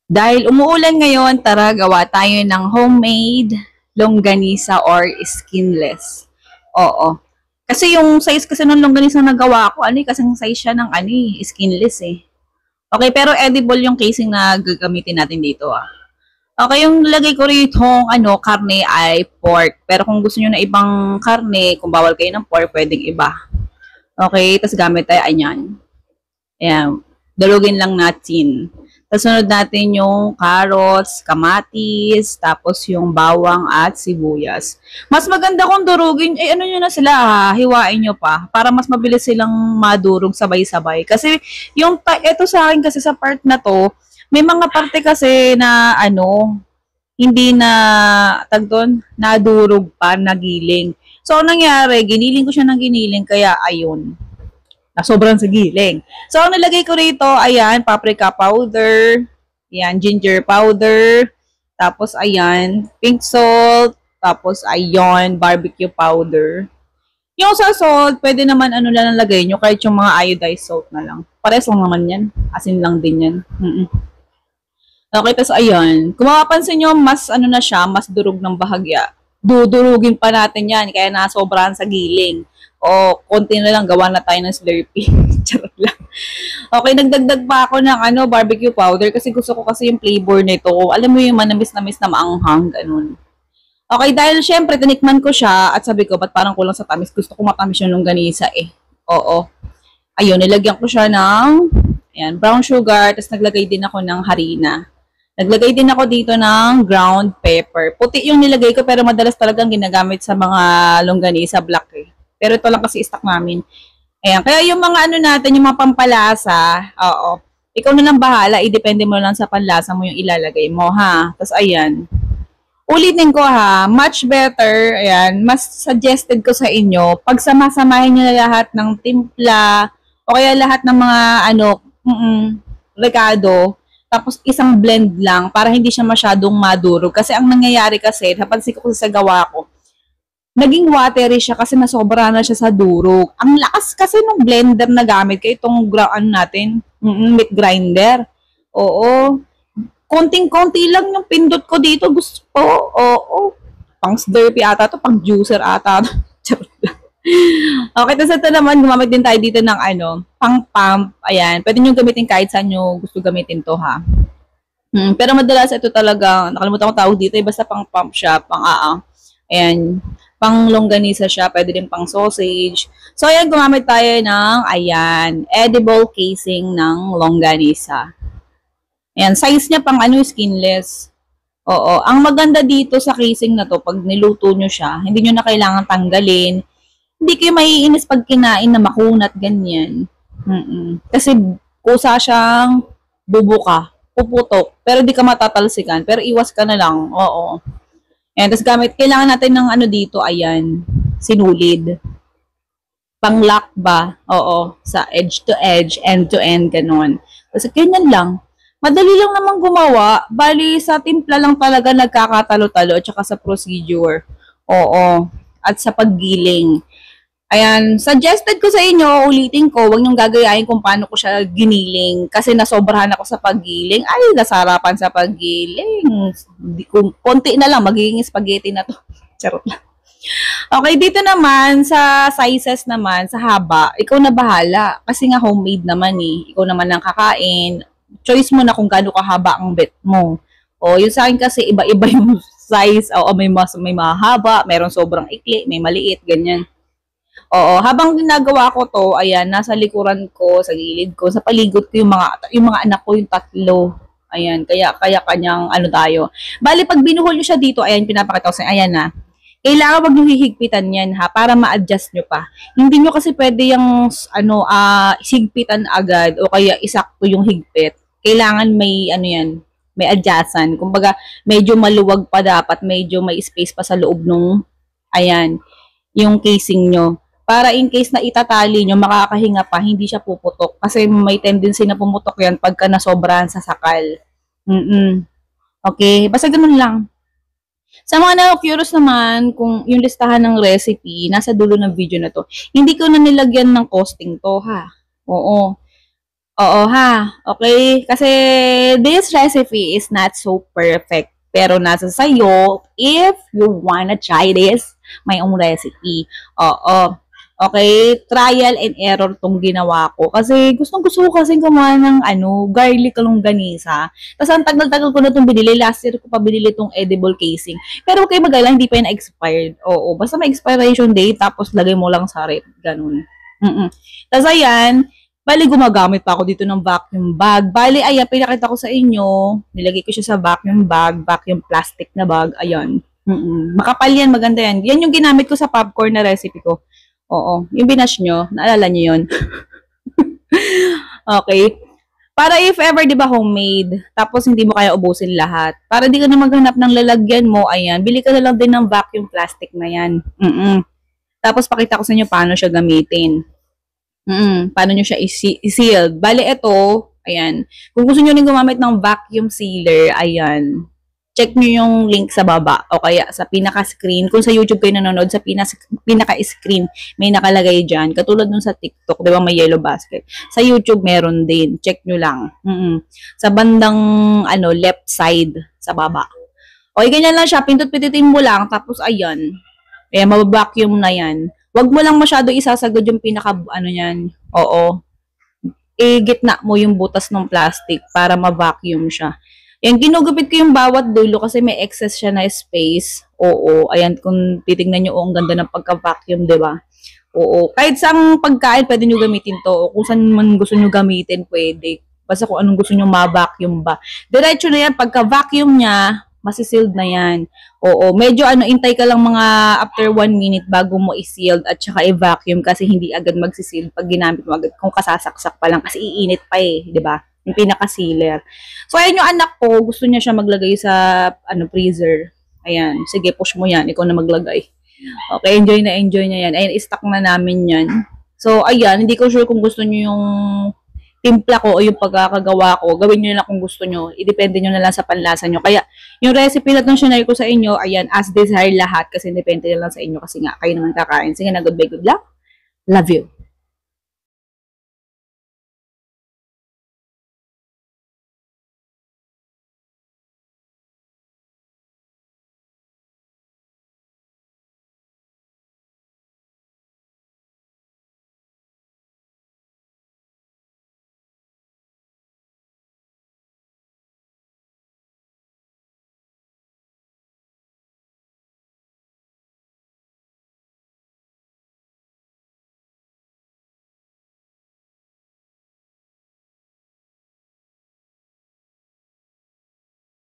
Dahil umuulan ngayon, tara gawa tayo ng homemade longganisa or skinless. Oo. Kasi yung size kasi ng longganisa na nagawa ko, kasing size siya ng skinless eh. Okay, pero edible yung casing na gagamitin natin dito ah. Okay, yung lagay ko rito, karne ay pork. Pero kung gusto niyo na ibang karne, kung bawal kayo ng pork, pwedeng iba. Okay, tapos gamit tayo anyan. Ayan, dalugin lang natin. Tapos sunod natin yung carrots, kamatis, tapos yung bawang at sibuyas. Mas maganda kung durugin, ano nyo na sila hiwain nyo pa, para mas mabilis silang madurog sabay-sabay. Kasi ito sa akin kasi sa part na to, may mga parte kasi na hindi na, nadurog pa, nagiling. So, anong nangyari, giniling ko siya ng giniling, kaya ayun sobrang sa giling. So, ang nilagay ko rito, ayan, paprika powder, ayan, ginger powder, tapos, ayan, pink salt, tapos, ayan, barbecue powder. Yung sa salt, pwede naman lang nalagay nyo, kahit yung mga iodized salt na lang. Pares lang naman yan. Asin lang din yan. Okay, tapos, ayan. Kung mapapansin nyo, mas, na siya, mas durog ng bahagya. Dudurugin pa natin yan, kaya nasobrahan sa giling. O, konti na lang, gawa na tayo ng Slurpee. Charot lang. Okay, nagdagdag pa ako ng barbecue powder kasi gusto ko kasi yung flavor nito. Alam mo yung manamis-namis na maanghang, ganun. Okay, dahil syempre, tinikman ko siya at sabi ko, ba't parang kulang sa tamis? Gusto ko matamis yung longganisa eh. Oo. Ayun, nilagyan ko siya ng brown sugar, tapos naglagay din ako ng harina. Naglagay din ako dito ng ground pepper. Puti yung nilagay ko pero madalas talagang ginagamit sa mga longganisa black eh. Pero ito lang kasi stock namin. Ayan. Kaya yung mga natin, yung mga pampalasa, oo. Ikaw na lang bahala. I-depende mo lang sa panlasa mo yung ilalagay mo, ha? Tapos, ayan. Ulitin ko, ha. Much better. Ayan. Mas suggested ko sa inyo, pag sama-samahin nyo na lahat ng timpla, o kaya lahat ng mga, rekado, tapos isang blend lang para hindi siya masyadong madurog. Kasi ang nangyayari kasi, napansin ko sa gawa ko, naging watery siya kasi nasobra na siya sa durog. Ang lakas kasi ng blender na gamit kaya itong natin, meat grinder. Oo. Konting-konti lang yung pindot ko dito. Gusto ko. Oo. Pang slurpee ata to, pang juicer ata to. Okay, tapos ito naman, gumamit din tayo dito ng pang pump. Ayan. Pwede nyo gamitin kahit saan nyo gusto gamitin to, ha. Pero madalas ito talaga, nakalimutan ko tawag dito, basta pang pump siya, pang ayan. Pang longganisa siya, pwede din pang sausage. So, ayan, gumamit tayo ng, edible casing ng longganisa. Ayan, size niya pang skinless. Oo, ang maganda dito sa casing na to, pag niluto nyo siya, hindi nyo na kailangan tanggalin. Hindi kayo maiinis pag kinain na makunat, ganyan. Kasi, kusa siyang bubuka, puputok, pero di ka matatalsikan, pero iwas ka na lang, oo. And tapos kailangan natin ng dito, ayan, sinulid. Pang-lock ba? Oo, sa edge to edge, end to end, ganun. Kasi ganyan lang. Madali lang naman gumawa. Bali, sa timpla lang talaga nagkakatalo-talo at saka sa procedure. Oo. At sa paggiling. Ayan, suggested ko sa inyo, ulitin ko, huwag niyong gagayahin kung paano ko siya giniling kasi nasobrahan ako sa paggiling. Ay, nasarapan sa paggiling. Konti na lang, magiging spaghetti na to. Charot lang. Okay, dito naman, sa sizes naman, sa haba, ikaw na bahala. Kasi nga homemade naman eh. Ikaw naman ang kakain. Choice mo na kung gaano kahaba ang bet mo. O, yung sa akin kasi iba-iba yung size. O, may mahaba, mayroong sobrang ikli, may maliit, ganyan. Oo, habang ginagawa ko to, ayan, nasa likuran ko, sa gilid ko, sa paligid ko yung mga anak ko, yung tatlo. Ayan, kaya kanyang tayo. Bali, pag binuhol nyo siya dito, ayan, pinapakita ko sa ayan na. Kailangan wag nyo hihigpitan yan, ha, para ma-adjust nyo pa. Hindi nyo kasi pwede yung, higpitan agad, o kaya isakto yung higpit. Kailangan may, may adjustan. Kumbaga, medyo maluwag pa dapat, medyo may space pa sa loob nung, ayan, yung casing nyo. Para in case na itatali nyo, makakahinga pa, hindi siya puputok. Kasi may tendency na pumutok yan pagka nasobrahan sa sakal. Okay, basta ganun lang. Sa mga na-curious naman, kung yung listahan ng recipe, nasa dulo ng video na to, hindi ko na nilagyan ng costing to, ha. Oo. Oo ha, okay? Kasi this recipe is not so perfect. Pero nasa sa'yo if you wanna try this, my own recipe. Oo. Okay, trial and error tong ginawa ko. Kasi gustong gusto ko kasi gumawa ng garlic longganisa. Tapos ang tagal-tagal ko na itong binili. Last year ko pa binili itong edible casing. Pero okay magala, hindi pa yan expired. Oo, basta may expiration date, tapos lagay mo lang sa rep. Ganun. Tapos ayan, bali gumagamit pa ako dito ng vacuum bag. Bali, ayan, pinakita ko sa inyo. Nilagay ko siya sa vacuum bag, vacuum plastic na bag. Ayan. Makapal yan, maganda yan. Yan yung ginamit ko sa popcorn na recipe ko. Oo, yung binash nyo, naalala nyo yun. Okay. Para if ever, di ba, homemade, tapos hindi mo kaya ubusin lahat. Para di ka na maghanap ng lalagyan mo, ayan, bili ka na lang din ng vacuum plastic na yan. Tapos pakita ko sa inyo paano siya gamitin. Paano nyo siya i-seal. Bale, ito, ayan. Kung gusto nyo rin gumamit ng vacuum sealer, ayan. Check nyo yung link sa baba o kaya sa pinaka-screen. Kung sa YouTube kayo nanonood, sa pinaka-screen, may nakalagay dyan. Katulad nun sa TikTok, di ba may yellow basket. Sa YouTube, meron din. Check nyo lang. Sa bandang left side sa baba. Okay, ganyan lang siya. Pindot-pindutin mo lang. Tapos, ayan. Ayan, mababacuum na yan. Wag mo lang masyado isasagad yung niyan. Oo. Gitna mo yung butas ng plastic para ma-vacuum siya. Yan, ginugupit ko yung bawat dulo kasi may excess siya na space. Oo. Ayan, kung titignan nyo, ang ganda ng pagka-vacuum, di ba? Oo. Kahit saang pagkain, pwede nyo gamitin to. O kung saan man gusto nyo gamitin, pwede. Basta kung anong gusto nyo ma-vacuum ba. Diretso na yan, pagka-vacuum niya, masisealed na yan. Oo, medyo intay ka lang mga after 1 minute bago mo i-sealed at saka i-vacuum kasi hindi agad magsisealed pag ginamit mo agad kung kasasaksak pa lang kasi iinit pa di ba? Yung pinaka-sealer. So, ayan yung anak ko, gusto niya siya maglagay sa freezer. Ayan, sige, push mo yan, ikaw na maglagay. Okay, enjoy niya yan. Ayan, i-stock na namin yan. So, ayan, hindi ko sure kung gusto niyo yung timpla ko o yung pagkakagawa ko, gawin nyo na lang kung gusto nyo. Idepende nyo na lang sa panlasa nyo. Kaya, yung recipe na itong sinare ko sa inyo, ayan, as desire lahat kasi depende na lang sa inyo kasi nga, kayo naman kakain. Sige na, goodbye, good luck. Love you.